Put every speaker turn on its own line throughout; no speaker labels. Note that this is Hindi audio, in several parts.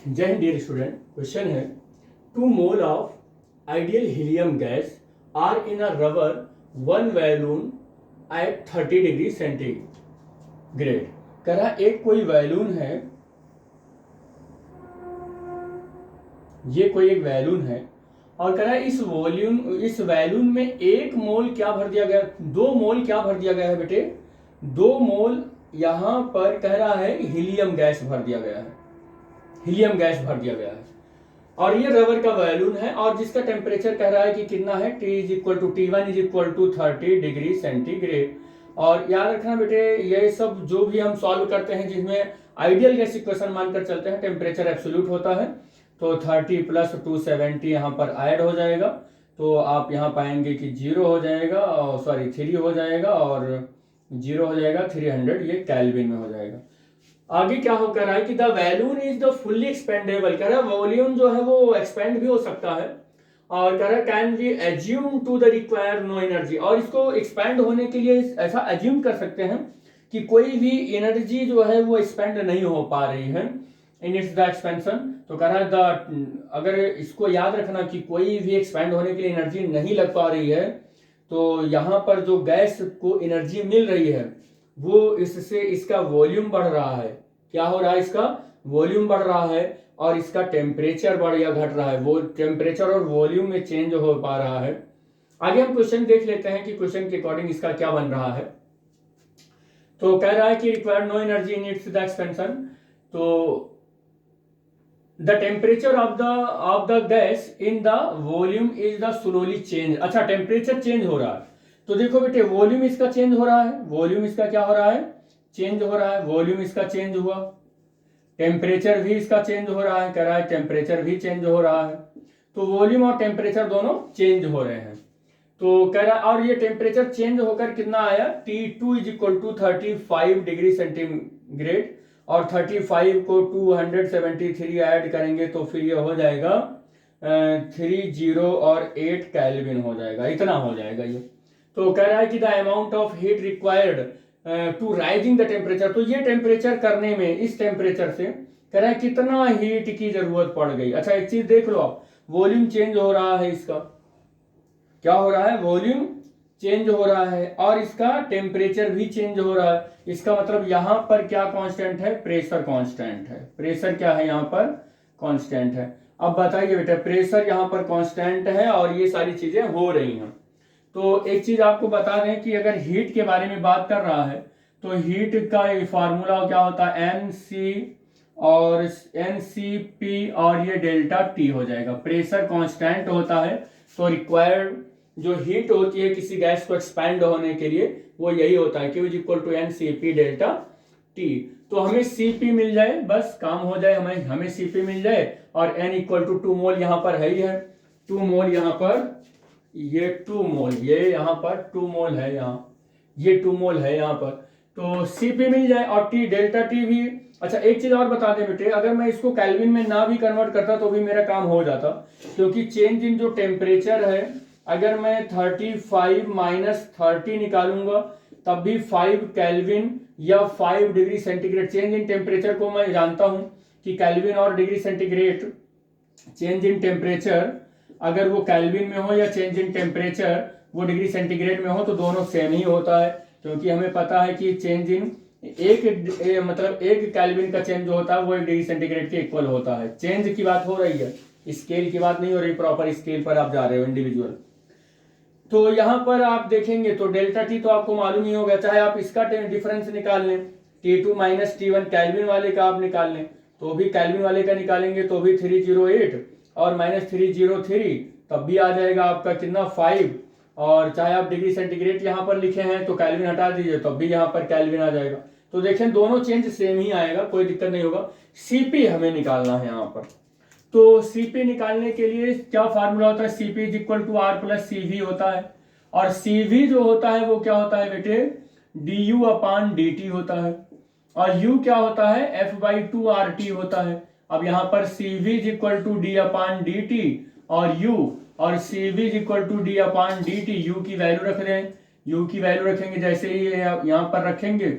जय हिंद डियर स्टूडेंट। क्वेश्चन है 2 mole of ideal helium gas are in a rubber one balloon at 30 degree centigrade. कह रहा एक कोई बैलून है, ये कोई एक बैलून है और कह रहा है इस बैलून में 1 मोल क्या भर दिया गया, 2 मोल क्या भर दिया गया है बेटे, 2 मोल यहां पर कह रहा है हीलियम गैस भर दिया गया है, हीलियम गैस भर दिया गया है। और ये रबर का बैलून है और जिसका टेम्परेचर कह रहा है कि कितना है, T1 is equal to 30 degree centigrade. और याद रखना बेटे, ये सब जो भी हम सॉल्व करते हैं जिसमें आइडियल गैस इक्वेशन मानकर चलते हैं, टेम्परेचर एब्सोल्यूट होता है, तो 30 प्लस 270 यहाँ पर ऐड हो जाएगा, तो आप यहाँ पाएंगे कि 0 हो जाएगा, और सॉरी 3 हो जाएगा और 0 हो जाएगा, 300 ये केल्विन में हो जाएगा। आगे क्या हो कह रहा है कि the balloon is the fully expandable. कह रहा है वॉल्यूम जो है वो एक्सपेंड भी हो सकता है और कह रहा है can be assume to the require no energy. और इसको एक्सपेंड होने के लिए ऐसा एज्यूम कर सकते हैं कि कोई भी एनर्जी जो है वो एक्सपेंड नहीं हो पा रही है इन इट्स द एक्सपेंशन। तो कह रहा है अगर इसको याद रखना कि कोई भी एक्सपेंड होने के लिए एनर्जी नहीं लग पा रही है, तो यहाँ पर जो गैस को एनर्जी मिल रही है वो इससे इसका वॉल्यूम बढ़ रहा है। क्या हो रहा है, इसका वॉल्यूम बढ़ रहा है और इसका टेम्परेचर बढ़ या घट रहा है, वो टेम्परेचर और वॉल्यूम में चेंज हो पा रहा है। आगे हम क्वेश्चन देख लेते हैं कि क्वेश्चन के अकॉर्डिंग इसका क्या बन रहा है। तो कह रहा है कि require no energy in its the expansion, तो the temperature of the gas in the volume is the slowly change. अच्छा, टेम्परेचर चेंज हो रहा है, तो देखो बेटे वॉल्यूम इसका चेंज हो रहा है, वॉल्यूम इसका क्या हो रहा है, चेंज हो रहा है, वॉल्यूम इसका चेंज हुआ, टेम्परेचर भी इसका चेंज हो रहा है, कह रहा है टेम्परेचर भी चेंज हो रहा है, तो वॉल्यूम और टेम्परेचर दोनों चेंज हो रहे हैं। तो कह रहा और ये टेम्परेचर चेंज होकर कितना आया, T2 is equal to 35 degree centigrade और 35 को 273 ऐड करेंगे तो फिर ये हो जाएगा 30 और 8 केल्विन हो जाएगा, इतना हो जाएगा ये। तो कह रहा है कि the amount of heat required to rising the temperature, तो ये टेम्परेचर करने में इस टेम्परेचर से कह रहा है कितना हीट की जरूरत पड़ गई। अच्छा एक चीज देख लो आप, वॉल्यूम चेंज हो रहा है, इसका क्या हो रहा है, वॉल्यूम चेंज हो रहा है और इसका टेम्परेचर भी चेंज हो रहा है। इसका मतलब यहां पर क्या कांस्टेंट है, प्रेशर कांस्टेंट है, प्रेशर क्या है यहाँ पर, कांस्टेंट है। अब बताइए बेटा, प्रेशर यहाँ पर कांस्टेंट है और ये सारी चीजें हो रही हैं। तो एक चीज आपको बता दें कि अगर हीट के बारे में बात कर रहा है तो हीट का फार्मूला क्या होता है, NC और NCP और ये डेल्टा T हो जाएगा। प्रेशर कांस्टेंट होता है तो रिक्वायर्ड जो हीट होती है किसी गैस को एक्सपैंड होने के लिए वो यही होता है, Q is equal to NCP delta T। तो हमें CP मिल जाए, बस काम हो जाए, हमें CP मिल जाए और N इक्वल टू 2 मोल यहाँ पर है ही है, 2 मोल यहाँ पर, ये 2 मोल, ये यहाँ पर 2 मोल है, यहाँ ये 2 मोल है यहाँ पर, तो CP मिल जाए और T डेल्टा T भी। अच्छा एक चीज और बता दें बेटे, अगर मैं इसको केल्विन में ना भी कन्वर्ट करता तो भी मेरा काम हो जाता, क्योंकि चेंज इन जो टेम्परेचर है, अगर मैं 35 माइनस 30 निकालूंगा तब भी 5 केल्विन या 5 degree centigrade. Change in temperature को मैं जानता हूं कि केल्विन और degree centigrade, change in temperature अगर वो केल्विन में हो या चेंज इन टेम्परेचर वो डिग्री सेंटीग्रेड में हो तो दोनों सेम ही होता है, क्योंकि हमें पता है कि चेंज इन मतलब एक केल्विन का चेंज जो होता है वो 1 डिग्री सेंटीग्रेड के इक्वल होता है। चेंज की बात हो रही है, स्केल की बात नहीं हो रही, प्रॉपर स्केल पर आप जा रहे हो इंडिविजुअल। तो यहां पर आप देखेंगे तो डेल्टा T तो आपको मालूम ही होगा, चाहे आप इसका डिफरेंस निकाल लें, T2 माइनस T1 केल्विन वाले का आप निकाल लें तो भी केल्विन वाले का निकालेंगे तो भी 308 और माइनस 303 तब भी आ जाएगा आपका कितना, 5। और चाहे आप डिग्री सेंटीग्रेड यहाँ पर लिखे हैं तो केल्विन हटा दीजिए तब भी यहाँ पर केल्विन आ जाएगा। तो देखें दोनों चेंज सेम ही आएगा, कोई दिक्कत नहीं होगा। CP हमें निकालना है यहाँ पर, तो CP निकालने के लिए क्या फार्मूला होता है, CP is equal to R plus CV होता है और CV जो होता है वो क्या होता है बेटे, DU अपान DT होता है और U क्या होता है, F/2 RT होता है। अब यहाँ पर CV is equal to D upon DT और U, और CV is equal to D upon DT, U की वैल्यू रख रहे हैं, U की वैल्यू रखेंगे जैसे ही यहाँ पर रखेंगे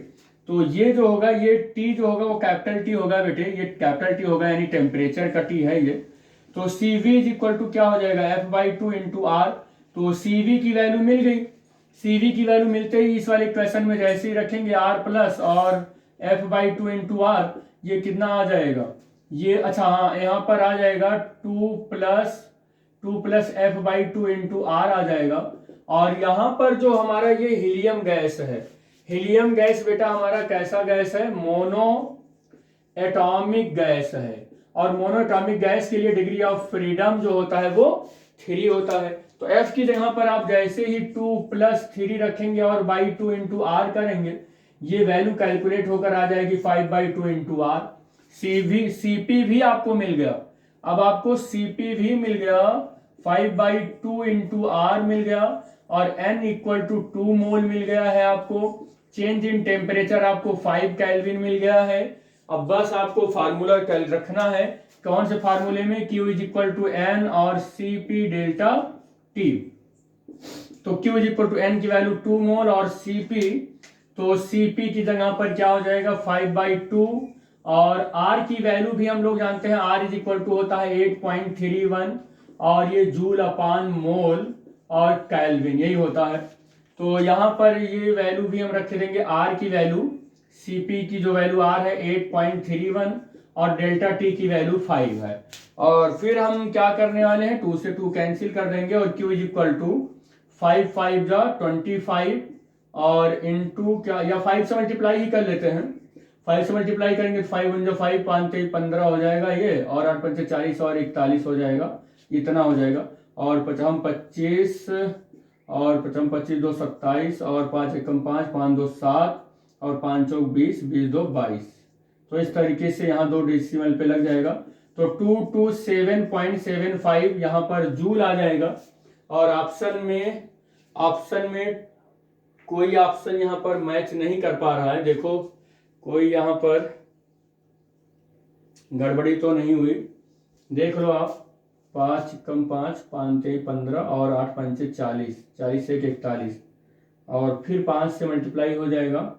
तो ये जो होगा, ये टी जो होगा वो कैपिटल टी होगा बेटे, ये कैपिटल टी होगा, यानी टेम्परेचर का टी है ये। तो सी वी इज इक्वल टू क्या हो जाएगा, F/2 इंटू आर। तो सी वी की वैल्यू मिल गई। सी वी की वैल्यू मिलते ही इस वाले क्वेश्चन में जैसे ही रखेंगे आर प्लस और F/2 इंटू आर, ये कितना आ जाएगा, ये अच्छा हाँ यहाँ पर आ जाएगा 2 प्लस F/2 इंटू आर आ जाएगा। और यहाँ पर जो हमारा ये हीलियम गैस है, हीलियम गैस बेटा हमारा कैसा गैस है, मोनो एटॉमिक गैस है। और मोनो एटॉमिक गैस के लिए डिग्री ऑफ फ्रीडम जो होता है वो 3 होता है। तो F की जगह पर आप जैसे ही 2+3 रखेंगे और बाई 2 इंटू आर करेंगे, ये वैल्यू कैलकुलेट होकर आ जाएगी 5/2 इंटू आर। Cp भी आपको मिल गया। अब आपको Cp भी मिल गया, 5/2 इंटू आर मिल गया, और N इक्वल टू 2 मोल मिल गया है आपको। चेंज इन टेम्परेचर आपको 5 केल्विन मिल गया है। अब बस आपको फार्मूला रखना है, कौन से फार्मूले में, Q is equal to N और Cp डेल्टा T। तो Q is equal to N की वैल्यू 2 मोल और Cp, तो Cp की जगह पर क्या हो जाएगा 5/2, और R की वैल्यू भी हम लोग जानते हैं, R इज इक्वल टू होता है 8.31, और ये जूल अपान मोल और केल्विन यही होता है। तो यहाँ पर ये वैल्यू भी हम रख देंगे, R की वैल्यू, Cp की जो वैल्यू R है 8.31 और डेल्टा T की वैल्यू 5 है। और फिर हम क्या करने वाले हैं, 2 से 2 कैंसिल कर देंगे, और Q इज इक्वल टू 5×5 और इंटू क्या, या 5 से मल्टीप्लाई ही कर लेते हैं। 5 से मल्टीप्लाई करेंगे तो 5×5 5×3 15 हो जाएगा ये, और 8×5 40 और 41 हो जाएगा, इतना हो जाएगा। और 5×25 और 5×25 2 27 और 5×1 5 5×2 7 और 5×4 20 20×2 22। तो इस तरीके से यहाँ 2 डेसिमल पे लग जाएगा। तो 227.75 यहाँ पर जूल आ जाएगा। और ऑप्शन में कोई ऑप्शन यहाँ पर मैच नहीं कर पा रहा है, देखो कोई यहाँ पर गड़बड़ी तो नहीं हुई, देख लो आप। 5×5 5×3 15 और 8×5 40 40 से 41, और फिर 5 से मल्टीप्लाई हो जाएगा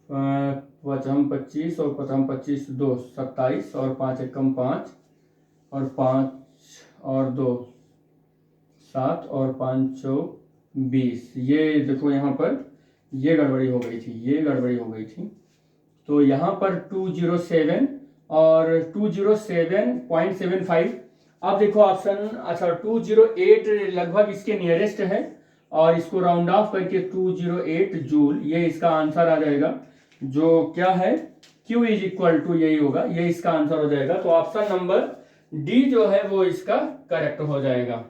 5×25 और 5×25 2 27 और 5×1 5 और 5 और 2 7 और 5×4 20। ये देखो यहाँ पर ये गड़बड़ी हो गई थी, तो यहाँ पर 207 और 207.75। अब देखो ऑप्शन, अच्छा 208 लगभग इसके नियरेस्ट है, और इसको राउंड ऑफ करके 208 जूल, ये इसका आंसर आ जाएगा, जो क्या है Q इज इक्वल टू यही होगा, ये इसका आंसर हो जाएगा। तो ऑप्शन नंबर डी जो है वो इसका करेक्ट हो जाएगा।